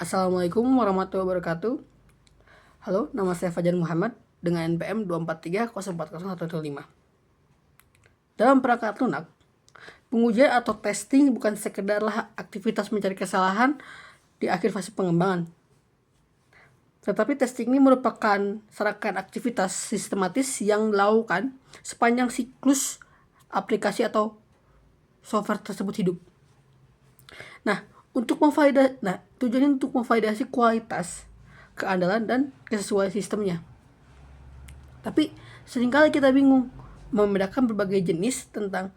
Assalamualaikum warahmatullahi wabarakatuh. Halo, nama saya Fajar Muhammad dengan NPM 243040115. Dalam perangkat lunak, pengujian atau testing bukan sekedarlah aktivitas mencari kesalahan di akhir fase pengembangan. Tetapi testing ini merupakan serangkaian aktivitas sistematis yang dilakukan sepanjang siklus aplikasi atau software tersebut hidup. Tujuannya untuk memvalidasi kualitas, keandalan, dan kesesuaian sistemnya. Tapi seringkali kita bingung membedakan berbagai jenis tentang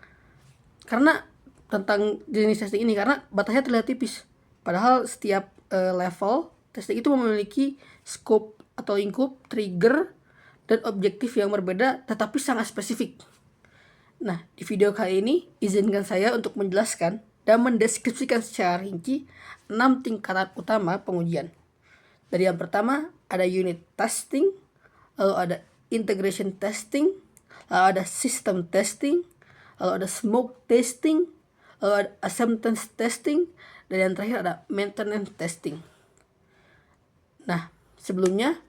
jenis testing ini karena batasnya terlihat tipis. Padahal setiap level testing itu memiliki scope atau lingkup, trigger, dan objektif yang berbeda tetapi sangat spesifik. Nah, di video kali ini izinkan saya untuk menjelaskan dan mendeskripsikan secara rinci 6 tingkatan utama pengujian. Dari yang pertama ada unit testing, lalu ada integration testing, lalu ada system testing, lalu ada smoke testing, lalu ada acceptance testing, dan yang terakhir ada maintenance testing. Nah, sebelumnya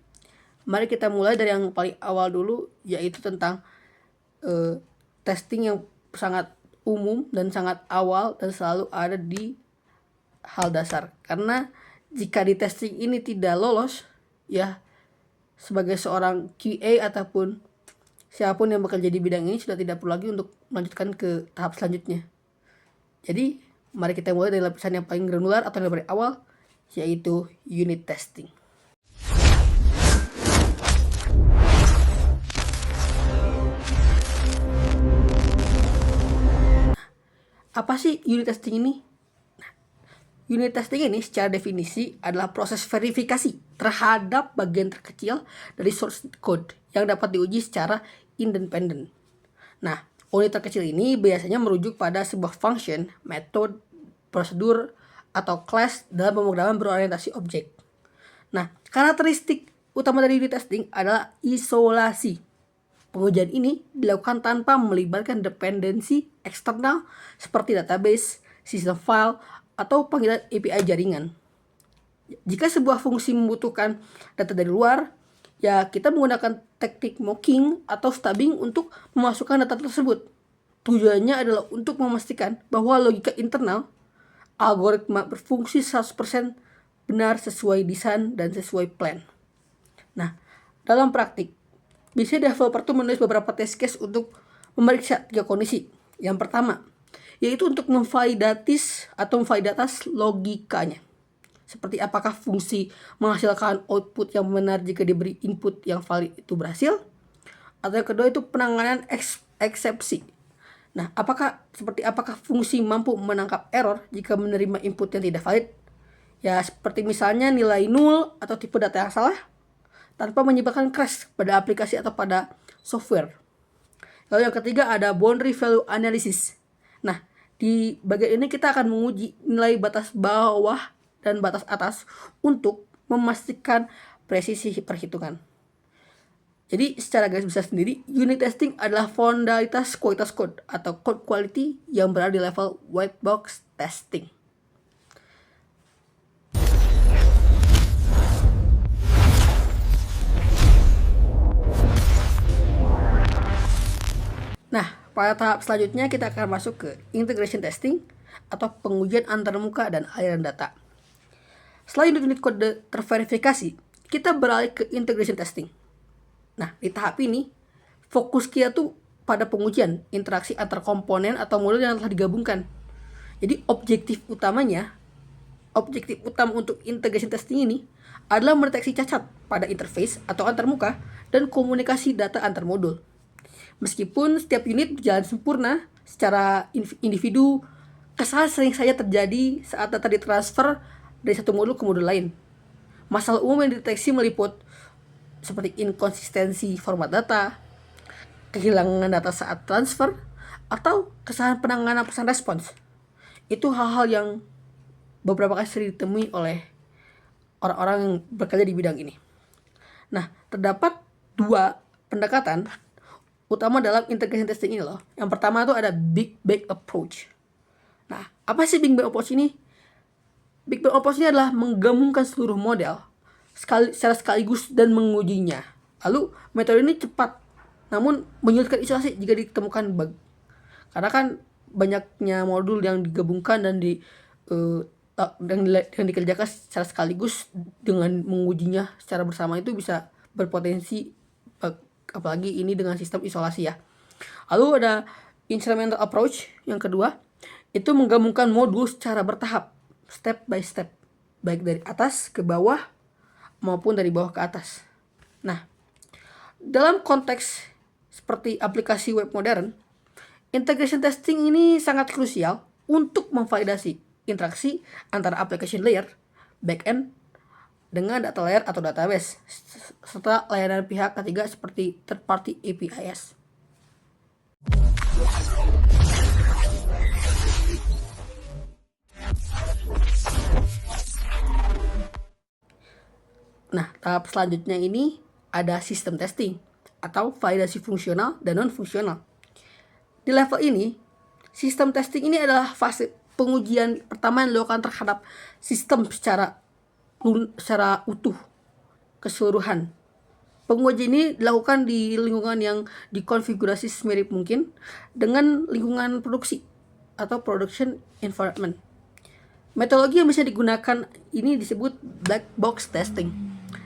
mari kita mulai dari yang paling awal dulu, yaitu tentang testing yang sangat umum dan sangat awal dan selalu ada di hal dasar. Karena jika di testing ini tidak lolos, ya sebagai seorang QA ataupun siapapun yang bekerja di bidang ini sudah tidak perlu lagi untuk melanjutkan ke tahap selanjutnya. Jadi mari kita mulai dari lapisan yang paling granular atau yang paling awal, yaitu unit testing. Apa sih unit testing ini? Unit testing ini secara definisi adalah proses verifikasi terhadap bagian terkecil dari source code yang dapat diuji secara independen. Nah, unit terkecil ini biasanya merujuk pada sebuah function, method, prosedur, atau class dalam pemrograman berorientasi objek. Nah, karakteristik utama dari unit testing adalah isolasi. Pengujian ini dilakukan tanpa melibatkan dependensi eksternal seperti database, sistem file, atau panggilan API jaringan. Jika sebuah fungsi membutuhkan data dari luar, ya kita menggunakan teknik mocking atau stubbing untuk memasukkan data tersebut. Tujuannya adalah untuk memastikan bahwa logika internal algoritma berfungsi 100% benar sesuai desain dan sesuai plan. Nah, dalam praktik, biasanya developer tuh menulis beberapa test case untuk memeriksa 3 kondisi. Yang pertama, yaitu untuk memvalidatis logikanya. Seperti apakah fungsi menghasilkan output yang benar jika diberi input yang valid itu berhasil. Atau yang kedua itu penanganan eksepsi. Nah, apakah fungsi mampu menangkap error jika menerima input yang tidak valid? Ya, seperti misalnya nilai 0 atau tipe data yang salah, tanpa menyebabkan crash pada aplikasi atau pada software. Lalu yang ketiga ada boundary value analysis. Nah, di bagian ini kita akan menguji nilai batas bawah dan batas atas untuk memastikan presisi perhitungan. Jadi secara garis besar sendiri, unit testing adalah fundamental kualitas code atau code quality yang berada di level white box testing. Nah, pada tahap selanjutnya kita akan masuk ke integration testing atau pengujian antarmuka dan aliran data. Setelah unit kode terverifikasi, kita beralih ke integration testing. Nah, di tahap ini, fokus kita tuh pada pengujian interaksi antar komponen atau modul yang telah digabungkan. Jadi objektif utama untuk integration testing ini adalah mendeteksi cacat pada interface atau antarmuka dan komunikasi data antar modul. Meskipun setiap unit berjalan sempurna secara individu, kesalahan sering saja terjadi saat data ditransfer dari satu modul ke modul lain. Masalah umum yang dideteksi meliput seperti inkonsistensi format data, kehilangan data saat transfer, atau kesalahan penanganan pesan respons. Itu hal-hal yang beberapa kali sering ditemui oleh orang-orang yang bekerja di bidang ini. Nah, terdapat 2 pendekatan utama dalam integration testing ini loh. Yang pertama itu ada Big Bang Approach. Nah, apa sih Big Bang Approach ini? Big Bang approach ini adalah menggabungkan seluruh model secara sekaligus dan mengujinya. Lalu metode ini cepat, namun menyulitkan isolasi jika ditemukan bug. Karena kan banyaknya modul yang digabungkan dan yang dikerjakan secara sekaligus dengan mengujinya secara bersama itu bisa berpotensi bug, apalagi ini dengan sistem isolasi ya. Lalu ada instrumental approach yang kedua, itu menggabungkan modul secara bertahap, step by step, baik dari atas ke bawah maupun dari bawah ke atas. Nah, dalam konteks seperti aplikasi web modern, integration testing ini sangat krusial untuk memvalidasi interaksi antara application layer, backend, dengan data layer atau database, serta layanan pihak ketiga seperti third party APIs. Nah, tahap selanjutnya ini ada sistem testing atau validasi fungsional dan non-fungsional. Di level ini, sistem testing ini adalah fase pengujian pertama yang dilakukan terhadap sistem secara utuh, keseluruhan. Pengujian ini dilakukan di lingkungan yang dikonfigurasi semirip mungkin dengan lingkungan produksi atau production environment. Metodologi yang bisa digunakan ini disebut black box testing,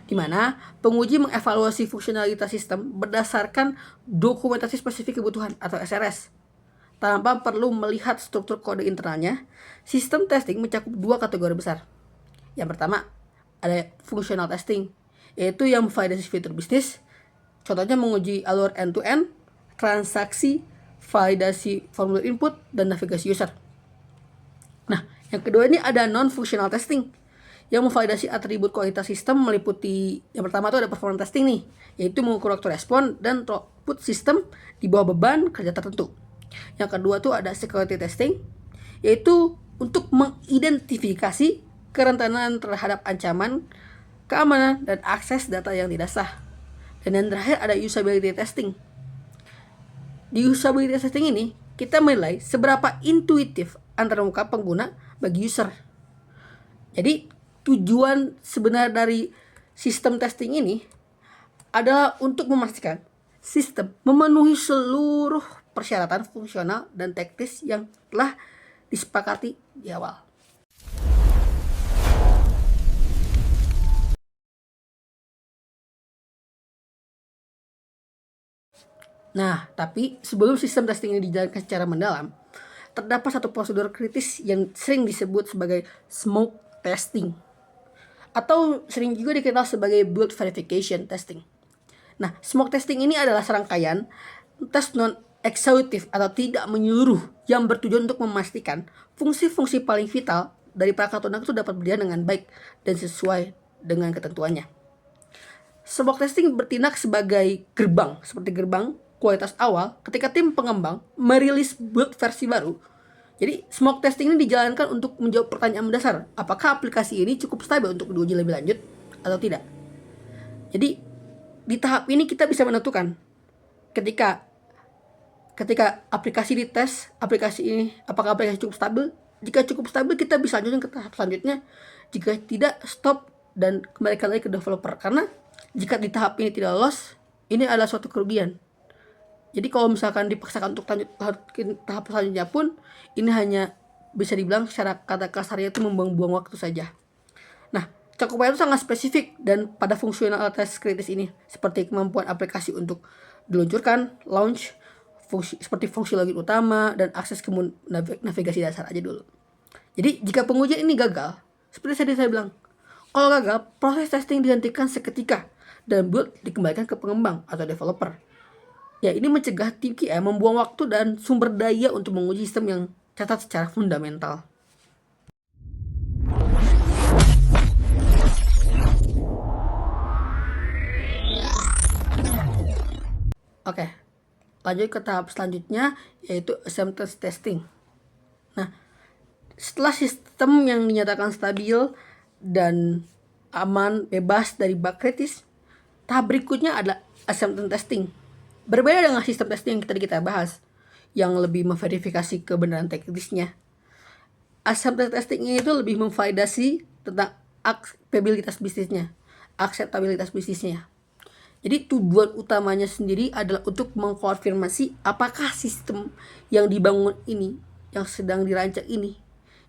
di mana penguji mengevaluasi fungsionalitas sistem berdasarkan dokumentasi spesifik kebutuhan atau SRS. Tanpa perlu melihat struktur kode internalnya, sistem testing mencakup dua kategori besar. Yang pertama, ada functional testing, yaitu yang memvalidasi fitur bisnis. Contohnya menguji alur end-to-end, transaksi, validasi formulir input, dan navigasi user. Nah, yang kedua ini ada non-functional testing, yang memvalidasi atribut kualitas sistem meliputi, yang pertama itu ada performance testing nih, yaitu mengukur waktu respon dan output sistem di bawah beban kerja tertentu. Yang kedua tuh ada security testing, yaitu untuk mengidentifikasi kerentanan terhadap ancaman, keamanan, dan akses data yang tidak sah. Dan yang terakhir ada usability testing. Di usability testing ini, kita menilai seberapa intuitif antarmuka pengguna bagi user. Jadi tujuan sebenarnya dari sistem testing ini adalah untuk memastikan sistem memenuhi seluruh persyaratan fungsional dan teknis yang telah disepakati di awal. Nah, tapi sebelum sistem testing ini dijalankan secara mendalam, terdapat satu prosedur kritis yang sering disebut sebagai smoke testing, atau sering juga dikenal sebagai build verification testing. Nah, smoke testing ini adalah serangkaian tes non-exhaustive atau tidak menyeluruh yang bertujuan untuk memastikan fungsi-fungsi paling vital dari perangkat lunak itu dapat berjalan dengan baik dan sesuai dengan ketentuannya. Smoke testing bertindak sebagai gerbang, seperti gerbang kualitas awal ketika tim pengembang merilis build versi baru. Jadi smoke testing ini dijalankan untuk menjawab pertanyaan mendasar, apakah aplikasi ini cukup stabil untuk diuji lebih lanjut atau tidak. Jadi di tahap ini kita bisa menentukan ketika aplikasi dites, aplikasi ini apakah aplikasi cukup stabil. Jika cukup stabil, kita bisa lanjutkan ke tahap selanjutnya. Jika tidak, stop dan kembalikan lagi ke developer. Karena jika di tahap ini tidak lolos, ini adalah suatu kerugian. Jadi kalau misalkan dipaksakan untuk lanjut ke tahap selanjutnya pun, ini hanya bisa dibilang secara kata kasarnya itu membuang-buang waktu saja. Nah, cakupan itu sangat spesifik dan pada fungsionalitas kritis ini, seperti kemampuan aplikasi untuk diluncurkan, launch, seperti fungsi login utama, dan akses ke navigasi dasar aja dulu. Jadi jika pengujian ini gagal, seperti tadi saya bilang, kalau gagal, proses testing dihentikan seketika dan build dikembalikan ke pengembang atau developer. Ya, ini mencegah tim QA membuang waktu dan sumber daya untuk menguji sistem yang catat secara fundamental. Oke, lanjut ke tahap selanjutnya, yaitu acceptance testing. Nah, setelah sistem yang dinyatakan stabil dan aman, bebas dari bug kritis, tahap berikutnya adalah acceptance testing. Berbeda dengan sistem testing yang tadi kita bahas, yang lebih memverifikasi kebenaran teknisnya. Acceptance testing itu lebih memvalidasi tentang akseptabilitas bisnisnya, Jadi tujuan utamanya sendiri adalah untuk mengkonfirmasi apakah sistem yang dibangun ini, yang sedang dirancang ini,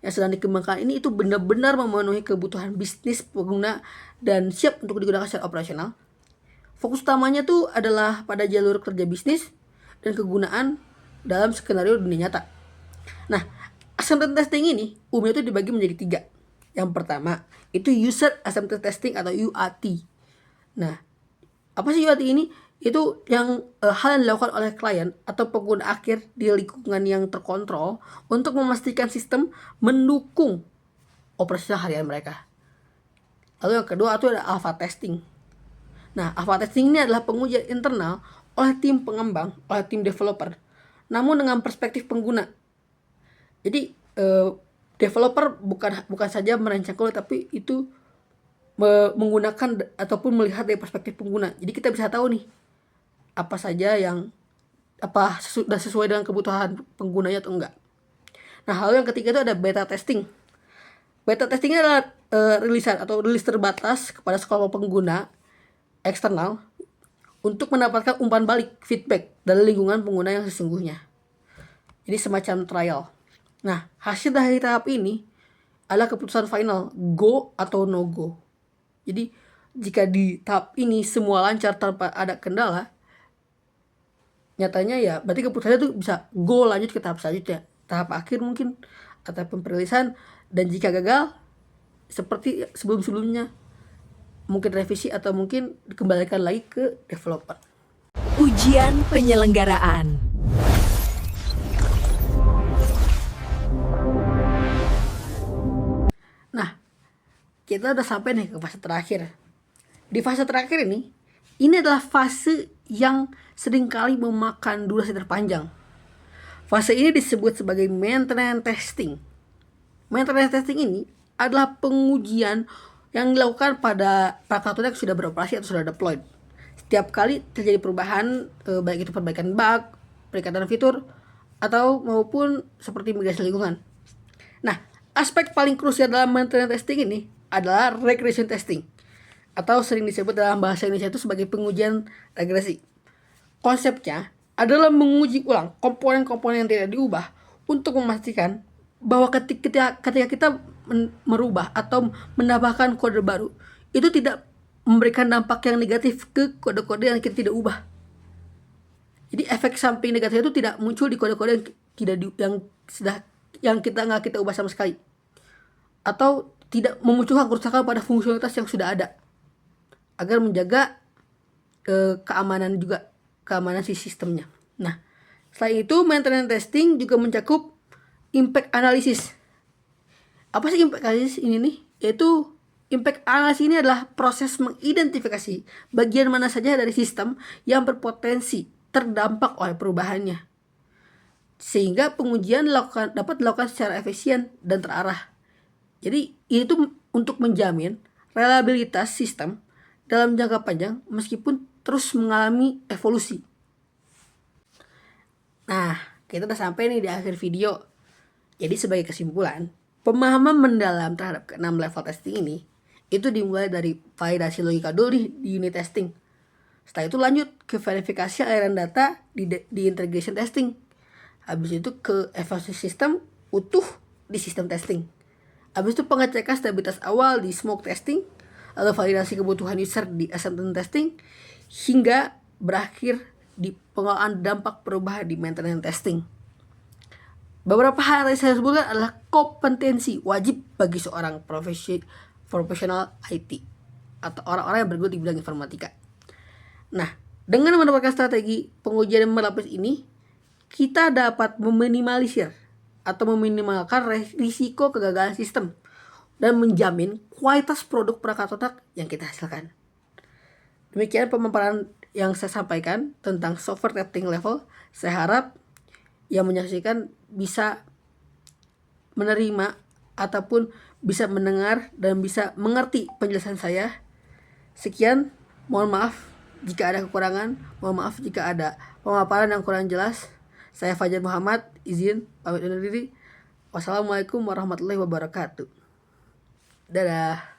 yang sedang dikembangkan ini itu benar-benar memenuhi kebutuhan bisnis pengguna dan siap untuk digunakan secara operasional. Fokus utamanya tuh adalah pada jalur kerja bisnis dan kegunaan dalam skenario dunia nyata. Nah, acceptance testing ini umumnya itu dibagi menjadi 3. Yang pertama, itu user acceptance testing atau UAT. Nah, apa sih UAT ini? Itu yang hal yang dilakukan oleh klien atau pengguna akhir di lingkungan yang terkontrol untuk memastikan sistem mendukung operasional harian mereka. Lalu yang kedua itu ada alpha testing. Nah, alpha testing ini adalah pengujian internal oleh tim pengembang, oleh tim developer, namun dengan perspektif pengguna. Jadi developer bukan saja merancang kode, tapi itu menggunakan ataupun melihat dari perspektif pengguna. Jadi kita bisa tahu nih apa saja yang sudah sesuai dengan kebutuhan penggunanya atau enggak. Nah, hal yang ketiga itu ada beta testing. Beta testing adalah rilisan atau rilis terbatas kepada sekelompok pengguna eksternal untuk mendapatkan umpan balik feedback dari lingkungan pengguna yang sesungguhnya. Jadi semacam trial. Nah, hasil dari tahap ini adalah keputusan final, go atau no go. Jadi jika di tahap ini semua lancar tanpa ada kendala, nyatanya ya berarti keputusannya itu bisa go lanjut ke tahap selanjutnya, tahap akhir mungkin atau perilisan. Dan jika gagal seperti sebelum-sebelumnya, mungkin revisi atau mungkin dikembalikan lagi ke developer. Ujian penyelenggaraan. Nah, kita udah sampai nih ke fase terakhir. Di fase terakhir ini adalah fase yang seringkali memakan durasi terpanjang. Fase ini disebut sebagai maintenance testing. Maintenance testing ini adalah pengujian yang dilakukan pada perangkat yang sudah beroperasi atau sudah deployed. Setiap kali terjadi perubahan, baik itu perbaikan bug, peningkatan fitur, atau maupun seperti migrasi lingkungan. Nah, aspek paling krusial dalam maintenance testing ini adalah regression testing, atau sering disebut dalam bahasa Indonesia itu sebagai pengujian regresi. Konsepnya adalah menguji ulang komponen-komponen yang tidak diubah untuk memastikan bahwa ketika kita merubah atau menambahkan kode baru, itu tidak memberikan dampak yang negatif ke kode-kode yang kita tidak ubah. Jadi efek samping negatif itu tidak muncul di kode-kode yang kita nggak kita ubah sama sekali, atau tidak memunculkan kerusakan pada fungsionalitas yang sudah ada, agar menjaga keamanan si sistemnya. Nah, selain itu maintenance testing juga mencakup impact analysis. Apa sih impact analysis ini nih? Yaitu impact analysis ini adalah proses mengidentifikasi bagian mana saja dari sistem yang berpotensi terdampak oleh perubahannya, sehingga pengujian dapat dilakukan secara efisien dan terarah. Jadi itu untuk menjamin reliabilitas sistem dalam jangka panjang meskipun terus mengalami evolusi. Nah, kita udah sampai nih di akhir video. Jadi sebagai kesimpulan, pemahaman mendalam terhadap ke-6 level testing ini itu dimulai dari validasi logika dulu di unit testing. Setelah itu lanjut ke verifikasi aliran data di integration testing. Habis itu ke evaluasi sistem utuh di sistem testing. Habis itu pengecekan stabilitas awal di smoke testing, lalu validasi kebutuhan user di acceptance testing, hingga berakhir di pengelolaan dampak perubahan di maintenance testing. Beberapa hal yang saya sebutkan adalah kompetensi wajib bagi seorang profesional IT atau orang-orang yang bergelut di bidang informatika. Nah, dengan mendapatkan strategi pengujian yang berlapis ini, kita dapat meminimalisir atau meminimalkan risiko kegagalan sistem dan menjamin kualitas produk perangkat otak yang kita hasilkan. Demikian pemaparan yang saya sampaikan tentang software testing level. Saya harap yang menyaksikan bisa menerima ataupun bisa mendengar dan bisa mengerti penjelasan saya. Sekian, mohon maaf jika ada kekurangan, mohon maaf jika ada pemaparan yang kurang jelas. Saya Fajar Muhammad, izin pamit undur diri. Wassalamualaikum warahmatullahi wabarakatuh. Dadah.